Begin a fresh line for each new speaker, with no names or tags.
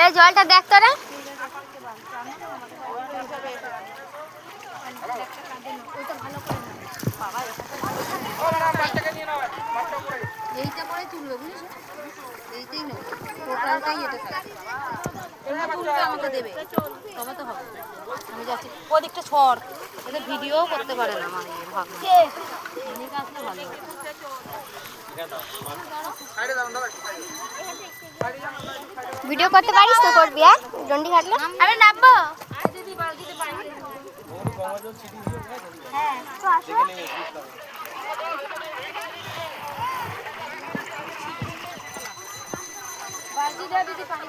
এই জলটা দেখ তোরা।
এইটা পরে তুলবে বুঝেছো, এইটাই নেবো, টোটালটাই এটা তুলবে আমাকে দেবে, তবে তো হবে। আমি যাচ্ছি ওদিকটা ছড়, এটা ভিডিও করতে পারে না আমার ইয়ে ভাবনা, অনেক আসলে ভালো।
ভিডিও করতে পারিস তো? করবি? হ্যাঁ, ডন্ডি ঘাটলে আমি নামবো। হ্যাঁ তো আসো।
বালতি দাও দিদি পানি।